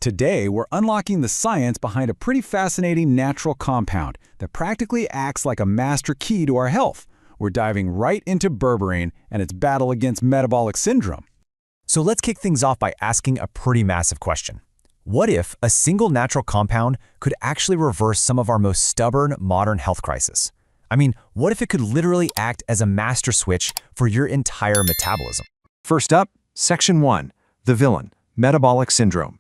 Today, we're unlocking the science behind a pretty fascinating natural compound that practically acts like a master key to our health. We're diving right into berberine and its battle against metabolic syndrome. So let's kick things off by asking a pretty massive question. What if a single natural compound could actually reverse some of our most stubborn modern health crises? I mean, what if it could literally act as a master switch for your entire metabolism? First up, Section 1, the villain, metabolic syndrome.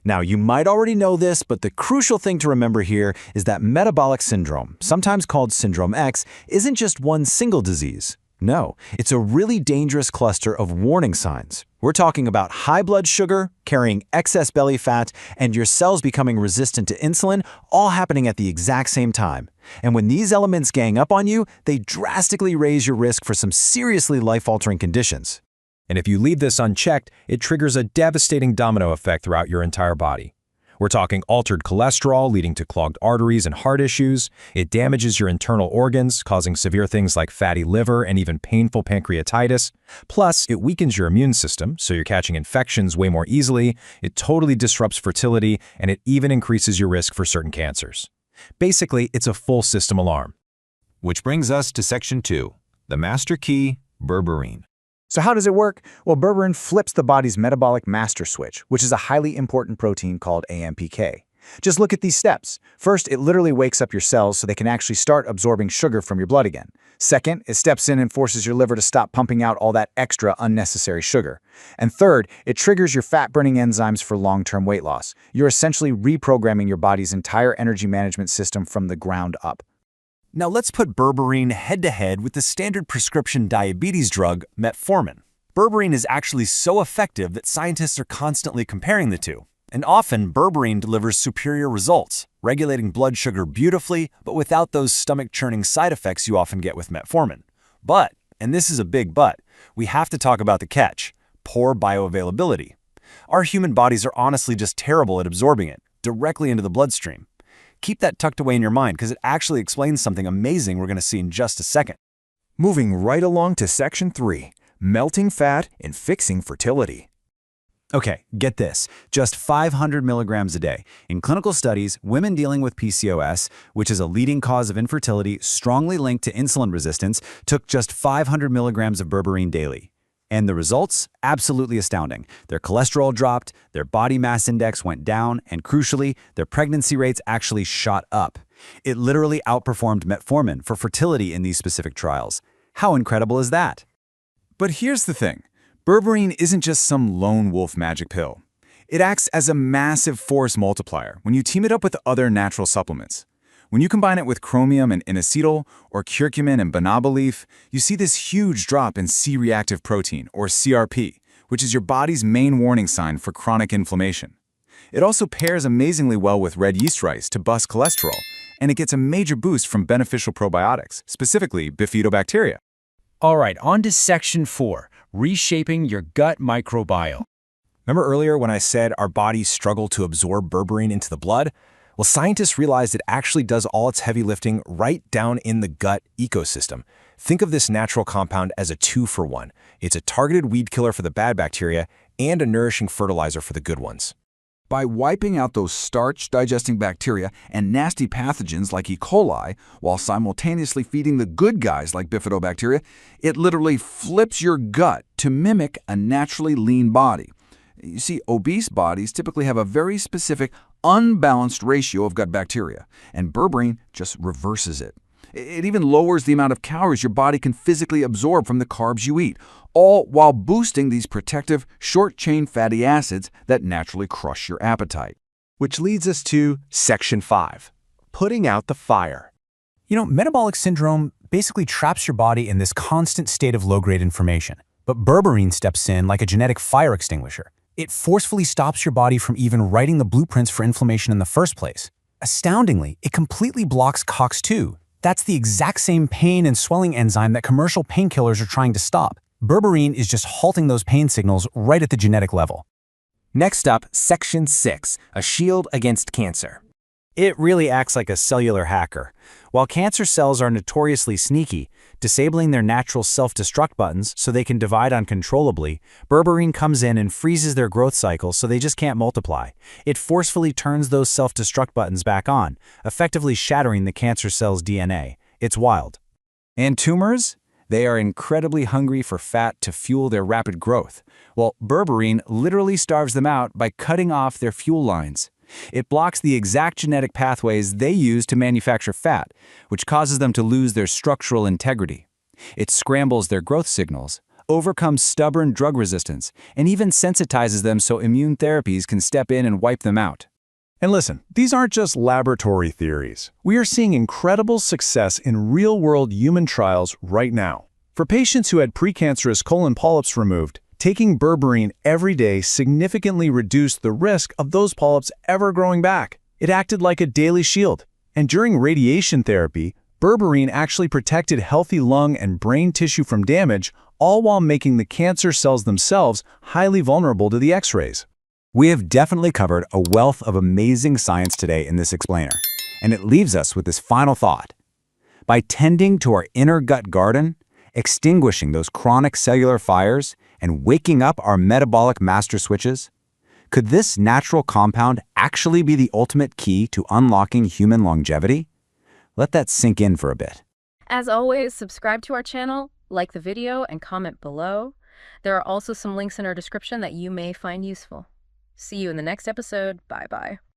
Now, you might already know this, but the crucial thing to remember here is that metabolic syndrome, sometimes called Syndrome X, isn't just one single disease. No, it's a really dangerous cluster of warning signs. We're talking about high blood sugar, carrying excess belly fat, and your cells becoming resistant to insulin, all happening at the exact same time. And when these elements gang up on you, they drastically raise your risk for some seriously life-altering conditions. And if you leave this unchecked, it triggers a devastating domino effect throughout your entire body. We're talking altered cholesterol leading to clogged arteries and heart issues. It damages your internal organs, causing severe things like fatty liver and even painful pancreatitis. Plus, it weakens your immune system, so you're catching infections way more easily. It totally disrupts fertility, and it even increases your risk for certain cancers. Basically, it's a full system alarm. Which brings us to Section 2, the master key, berberine. So how does it work? Well, berberine flips the body's metabolic master switch, which is a highly important protein called AMPK. Just look at these steps. First, it literally wakes up your cells so they can actually start absorbing sugar from your blood again. Second, it steps in and forces your liver to stop pumping out all that extra unnecessary sugar. And third, it triggers your fat-burning enzymes for long-term weight loss. You're essentially reprogramming your body's entire energy management system from the ground up. Now let's put berberine head-to-head with the standard prescription diabetes drug, metformin. Berberine is actually so effective that scientists are constantly comparing the two. And often, berberine delivers superior results, regulating blood sugar beautifully, but without those stomach-churning side effects you often get with metformin. But, and this is a big but, we have to talk about the catch: poor bioavailability. Our human bodies are honestly just terrible at absorbing it, directly into the bloodstream. Keep that tucked away in your mind because it actually explains something amazing we're going to see in just a second. Moving right along to Section 3, melting fat and fixing fertility. Okay, get this, just 500 milligrams a day. In clinical studies, women dealing with PCOS, which is a leading cause of infertility strongly linked to insulin resistance, took just 500 milligrams of berberine daily. And the results? Absolutely astounding. Their cholesterol dropped, their body mass index went down, and crucially, their pregnancy rates actually shot up. It literally outperformed metformin for fertility in these specific trials. How incredible is that? But here's the thing. Berberine isn't just some lone wolf magic pill. It acts as a massive force multiplier when you team it up with other natural supplements. When you combine it with chromium and inositol, or curcumin and banaba leaf, you see this huge drop in C-reactive protein, or CRP, which is your body's main warning sign for chronic inflammation. It also pairs amazingly well with red yeast rice to bust cholesterol, and it gets a major boost from beneficial probiotics, specifically bifidobacteria. All right, on to Section 4, reshaping your gut microbiome. Remember earlier when I said our bodies struggle to absorb berberine into the blood? Well, scientists realized it actually does all its heavy lifting right down in the gut ecosystem. Think of this natural compound as a 2-for-1. It's a targeted weed killer for the bad bacteria and a nourishing fertilizer for the good ones. By wiping out those starch-digesting bacteria and nasty pathogens like E. coli, while simultaneously feeding the good guys like bifidobacteria, it literally flips your gut to mimic a naturally lean body. You see, obese bodies typically have a very specific, unbalanced ratio of gut bacteria, and berberine just reverses it. It even lowers the amount of calories your body can physically absorb from the carbs you eat, all while boosting these protective, short-chain fatty acids that naturally crush your appetite. Which leads us to Section 5, putting out the fire. You know, metabolic syndrome basically traps your body in this constant state of low-grade inflammation. But berberine steps in like a genetic fire extinguisher. It forcefully stops your body from even writing the blueprints for inflammation in the first place. Astoundingly, it completely blocks COX-2. That's the exact same pain and swelling enzyme that commercial painkillers are trying to stop. Berberine is just halting those pain signals right at the genetic level. Next up, Section 6, a shield against cancer. It really acts like a cellular hacker. While cancer cells are notoriously sneaky, disabling their natural self-destruct buttons so they can divide uncontrollably, berberine comes in and freezes their growth cycle so they just can't multiply. It forcefully turns those self-destruct buttons back on, effectively shattering the cancer cell's DNA. It's wild. And tumors? They are incredibly hungry for fat to fuel their rapid growth. Well, berberine literally starves them out by cutting off their fuel lines. It blocks the exact genetic pathways they use to manufacture fat, which causes them to lose their structural integrity. It scrambles their growth signals, overcomes stubborn drug resistance, and even sensitizes them so immune therapies can step in and wipe them out. And listen, these aren't just laboratory theories. We are seeing incredible success in real-world human trials right now. For patients who had precancerous colon polyps removed, taking berberine every day significantly reduced the risk of those polyps ever growing back. It acted like a daily shield. And during radiation therapy, berberine actually protected healthy lung and brain tissue from damage, all while making the cancer cells themselves highly vulnerable to the X-rays. We have definitely covered a wealth of amazing science today in this explainer, and it leaves us with this final thought. By tending to our inner gut garden, extinguishing those chronic cellular fires, and waking up our metabolic master switches, could this natural compound actually be the ultimate key to unlocking human longevity? Let that sink in for a bit. As always, subscribe to our channel, like the video, and comment below. There are also some links in our description that you may find useful. See you in the next episode. Bye-bye.